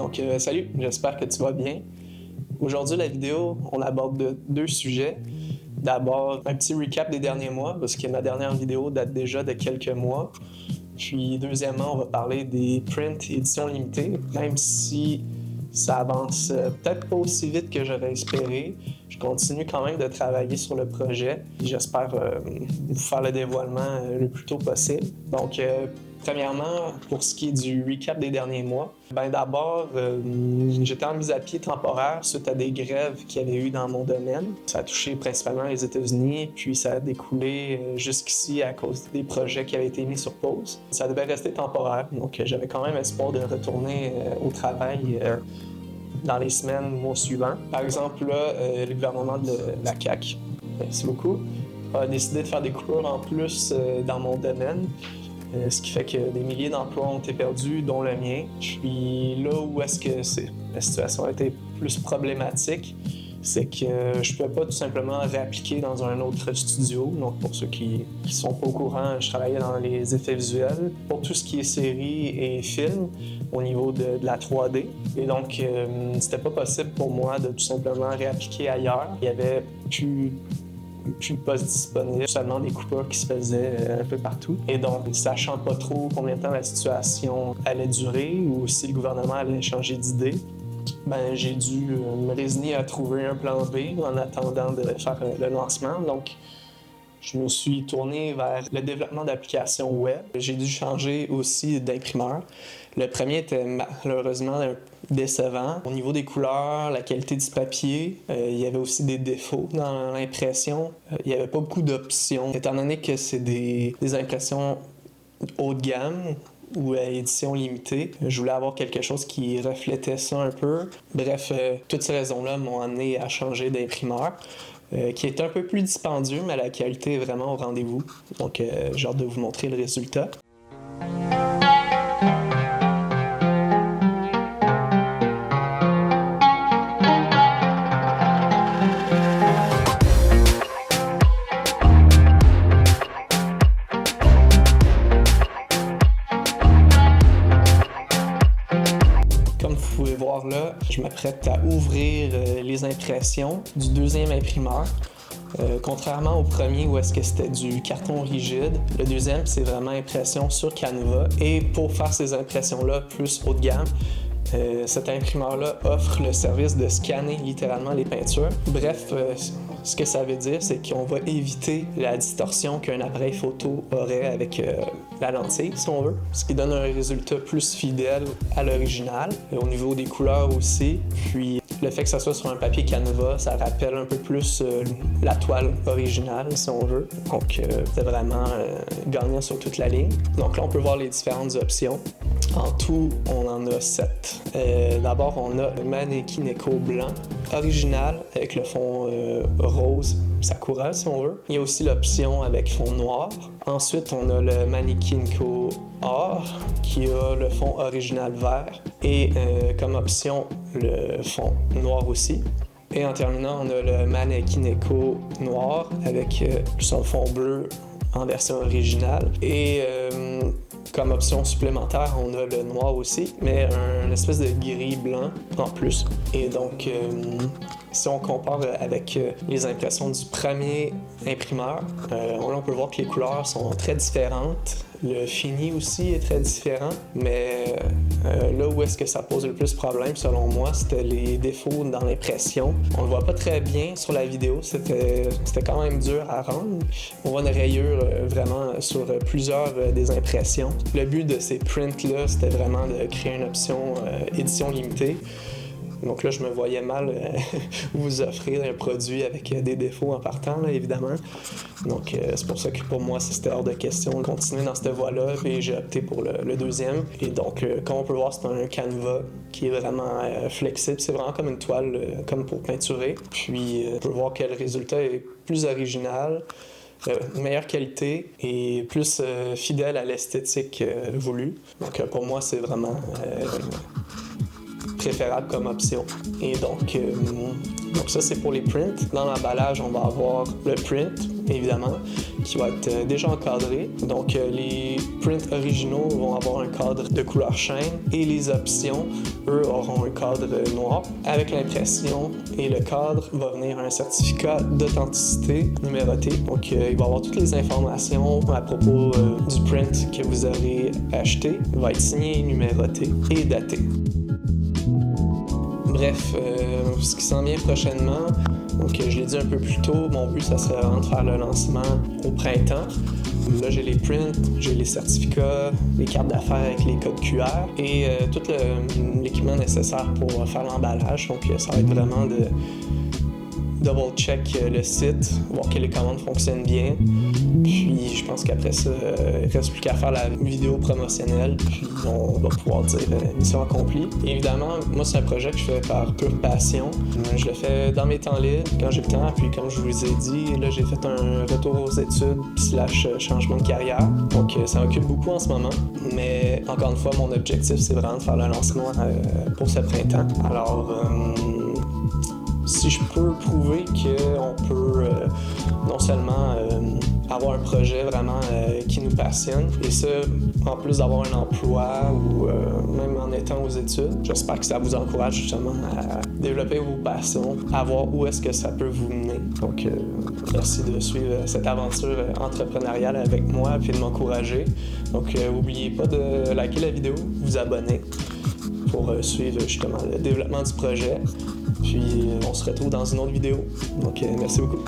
Donc, salut, j'espère que tu vas bien. Aujourd'hui, la vidéo, on aborde deux sujets. D'abord, un petit recap des derniers mois, parce que ma dernière vidéo date déjà de quelques mois. Puis, deuxièmement, on va parler des prints éditions limitées, même si ça avance peut-être pas aussi vite que j'aurais espéré. Je continue quand même de travailler sur le projet. J'espère vous faire le dévoilement le plus tôt possible. Donc, premièrement, pour ce qui est du recap des derniers mois, d'abord, j'étais en mise à pied temporaire suite à des grèves qu'il y avait eu dans mon domaine. Ça a touché principalement les États-Unis, puis ça a découlé jusqu'ici à cause des projets qui avaient été mis sur pause. Ça devait rester temporaire, donc j'avais quand même espoir de retourner au travail dans les semaines, mois suivants. Par exemple, là, le gouvernement de la CAQ, merci beaucoup, a décidé de faire des coupures en plus dans mon domaine. Ce qui fait que des milliers d'emplois ont été perdus, dont le mien. Puis là où est-ce que la situation a été plus problématique, c'est que je ne pouvais pas tout simplement réappliquer dans un autre studio. Donc pour ceux qui ne sont pas au courant, je travaillais dans les effets visuels pour tout ce qui est séries et films au niveau de la 3D. Et donc c'était pas possible pour moi de tout simplement réappliquer ailleurs. Il y avait plus de postes disponibles, seulement des coupures qui se faisaient un peu partout. Et donc, sachant pas trop combien de temps la situation allait durer ou si le gouvernement allait changer d'idée, j'ai dû me résigner à trouver un plan B en attendant de faire le lancement. Donc, je me suis tourné vers le développement d'applications web. J'ai dû changer aussi d'imprimeur. Le premier était malheureusement décevant. Au niveau des couleurs, la qualité du papier, il y avait aussi des défauts dans l'impression. Il n'y avait pas beaucoup d'options. Étant donné que c'est des impressions haut de gamme ou à édition limitée, je voulais avoir quelque chose qui reflétait ça un peu. Bref, toutes ces raisons-là m'ont amené à changer d'imprimeur. Qui est un peu plus dispendieux, mais la qualité est vraiment au rendez-vous. Donc, j'ai hâte de vous montrer le résultat. Comme vous pouvez voir là, je m'apprête à ouvrir les impressions du deuxième imprimeur. Contrairement au premier où est-ce que c'était du carton rigide, le deuxième c'est vraiment impression sur Canva. Et pour faire ces impressions-là plus haut de gamme, cet imprimeur-là offre le service de scanner littéralement les peintures. Bref, ce que ça veut dire, c'est qu'on va éviter la distorsion qu'un appareil photo aurait avec la lentille, si on veut, ce qui donne un résultat plus fidèle à l'original, au niveau des couleurs aussi. Puis le fait que ça soit sur un papier Canva, ça rappelle un peu plus la toile originale, si on veut. Donc, c'est vraiment gagnant sur toute la ligne. Donc là, on peut voir les différentes options. En tout, on en a 7. D'abord, on a le Mannequin-Eco blanc, original, avec le fond rose Sakura, si on veut. Il y a aussi l'option avec fond noir. Ensuite, on a le Mannequin-Eco or, qui a le fond original vert. Et comme option, le fond noir aussi. Et en terminant, on a le Mannequin-Eco noir, avec son fond bleu en version originale. Et comme option supplémentaire, on a le noir aussi, mais une espèce de gris blanc en plus. Et donc, si on compare avec les impressions du premier imprimeur, on peut voir que les couleurs sont très différentes. Le fini aussi est très différent, mais là où est-ce que ça pose le plus problème, selon moi, c'était les défauts dans l'impression. On le voit pas très bien sur la vidéo, c'était quand même dur à rendre. On voit une rayure vraiment sur plusieurs des impressions. Le but de ces prints-là, c'était vraiment de créer une option édition limitée. Donc là, je me voyais mal vous offrir un produit avec des défauts en partant, là, évidemment. Donc c'est pour ça que pour moi, c'était hors de question de continuer dans cette voie-là. Et j'ai opté pour le deuxième. Et donc, comme on peut voir, c'est un Canva qui est vraiment flexible. C'est vraiment comme une toile, comme pour peinturer. Puis, on peut voir que le résultat est plus original. Meilleure qualité et plus fidèle à l'esthétique voulue. Donc pour moi, c'est vraiment préférable comme option. Et donc, Donc ça, c'est pour les prints. Dans l'emballage, on va avoir le print, évidemment, qui va être déjà encadré. Donc les prints originaux vont avoir un cadre de couleur chêne et les options, eux, auront un cadre noir. Avec l'impression et le cadre va venir un certificat d'authenticité numéroté. Donc il va y avoir toutes les informations à propos du print que vous aurez acheté. Il va être signé, numéroté et daté. Bref, ce qui s'en vient prochainement, donc je l'ai dit un peu plus tôt, mon but, ça serait vraiment de faire le lancement au printemps. Là, j'ai les prints, j'ai les certificats, les cartes d'affaires avec les codes QR et tout l'équipement nécessaire pour faire l'emballage. Donc, ça va être vraiment de double-check le site, voir que les commandes fonctionnent bien. Puis, je pense qu'après ça, il ne reste plus qu'à faire la vidéo promotionnelle. Puis, on va pouvoir dire mission accomplie. Et évidemment, moi, c'est un projet que je fais par pure passion. Je le fais dans mes temps libres, quand j'ai le temps. Puis, comme je vous ai dit, là, j'ai fait un retour aux études / changement de carrière. Donc, ça m'occupe beaucoup en ce moment. Mais, encore une fois, mon objectif, c'est vraiment de faire le lancement pour ce printemps. Alors, si je peux prouver qu'on peut non seulement avoir un projet vraiment qui nous passionne, et ça, en plus d'avoir un emploi ou même en étant aux études, j'espère que ça vous encourage justement à développer vos passions, à voir où est-ce que ça peut vous mener. Donc, merci de suivre cette aventure entrepreneuriale avec moi et de m'encourager. Donc, n'oubliez pas de liker la vidéo, vous abonner pour suivre justement le développement du projet. Puis on se retrouve dans une autre vidéo. Donc merci beaucoup.